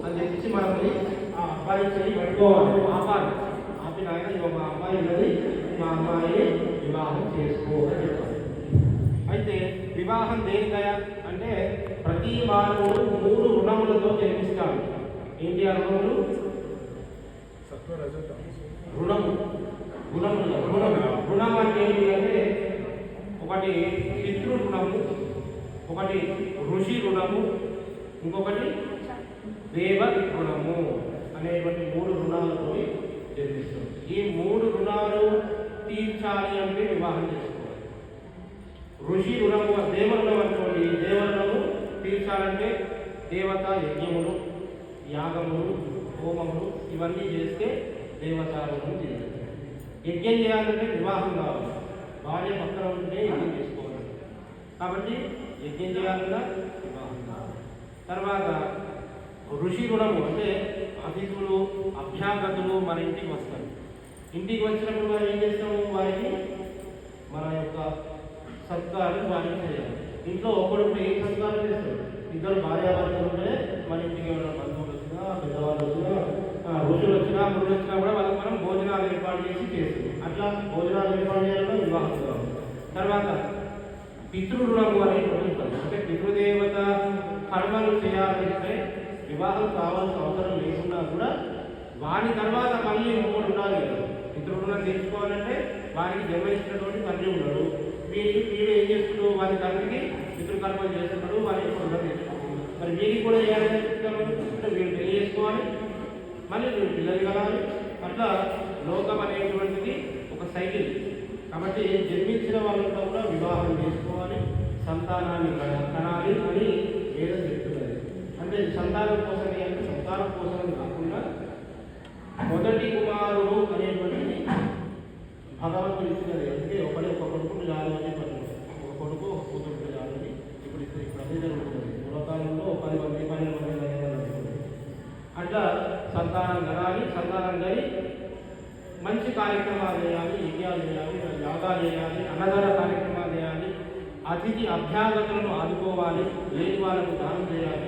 అని చెప్పేసి మనల్ని ఆ అబ్బాయి చేయి పట్టుకోవాలి, ఆపాలి. ఆపిన ఆయన మా అమ్మాయి ఉన్నది, మా అమ్మాయి వివాహం చేసుకో అని చెప్పాలి. అయితే వివాహం దేనికయా అంటే ప్రతి మానవుడు 3 రుణములతో జన్మిస్తాడు. ఏంటి ఆ రుణములు? రుణము రుణం అంటే ఏంటి అంటే ఒకటి పితృ రుణము, ఒకటి ఋషి రుణము, ఇంకొకటి దేవ రుణము అనేటువంటి 3 రుణాలతో జన్మిస్తుంది. ఈ 3 రుణాలు తీర్చాలి అంటే వివాహం చేసుకోవాలి. ఋషి రుణము దేవ రుణం అనుకోండి, దేవ రుణము తీర్చాలంటే దేవత యజ్ఞములు, యాగములు, హోమములు ఇవన్నీ చేస్తే దేవతా రుణం తీరుతుంది. యజ్ఞం చేయాలంటే వివాహం కావాలి, భార్య పక్కన ఉంటే యజ్ఞం చేసుకోవాలి. కాబట్టి యజ్ఞం చేయాలన్నా వివాహం కావాలి. తర్వాత ఋషి రుణము అంటే అతిథులు అభ్యాగతులు మన ఇంటికి వస్తారు. ఇంటికి వచ్చినప్పుడు మనం ఏం చేస్తాము? వారికి మన యొక్క సత్కారం వారికి చేయాలి. ఇంట్లో ఒకడు ఏం సత్కారం చేస్తాడు? 2 భార్యాభర్తలు ఉంటే మన ఇంటికి ఏమైనా బంధువులు వచ్చినా, పెద్దవాళ్ళు వచ్చినా, ఋషులు వచ్చినా, గురువులు వచ్చినా కూడా వాళ్ళకి మనం భోజనాలు ఏర్పాటు చేస్తాం. అట్లా భోజనాలు ఏర్పాటు చేయాలన్నా వివాహం కావాలి. తర్వాత పితృరుణము అనేటువంటి అంటే పితృదేవత కర్మలు చేయాలంటే వివాహం కావాల్సిన అవసరం లేకున్నా కూడా వారి తర్వాత మళ్ళీ ఇంకోటి ఉండాలి కదా. పితృరుణం తీర్చుకోవాలంటే వారికి జన్మనిచ్చినటువంటి తండ్రి ఉన్నాడు, వీడు ఏం చేస్తున్నాడు? వారి తండ్రికి పితృకర్మలు చేస్తున్నాడు, వారి యొక్క రుణం తీర్చుకుంటున్నాడు. మరి వీరికి కూడా చేయాలని చెప్తారు అంటే వీడు పెళ్లి చేసుకోవాలి, మళ్ళీ వీడు పిల్లలు కలాలి. అట్లా లోకం అనేటువంటిది ఒక సైకిల్. కాబట్టి జన్మించిన వాళ్ళంతా కూడా వివాహం చేసుకోవాలి, సంతానాన్ని కనాలి అని వేదం చెప్తున్నది. అంటే సంతానం కోసమే అంటే సంతానం కోసం కాకుండా మొదటి కుమారుడు అనేటువంటిది భగవంతుడు ఇచ్చినది. అందుకే ఒక కొడుకుని చాలని పడుతుంది, ఒక కొడుకు ఒక కూతురు చాలని ఇప్పుడు అదే జరుగుతుంది. పూర్వకాలంలో 10 మంది 12 మంది జరుగుతుంది. అట్లా సంతానం కనాలి, సంతానం కానీ మంచి కార్యక్రమాలు చేయాలి, యజ్ఞాలు చేయాలి, యాగాలు చేయాలి, అన్నదాన కార్యక్రమాలు చేయాలి, అతిథి అభ్యాగతులను ఆదుకోవాలి, లేని వాళ్ళకు దానం చేయాలి.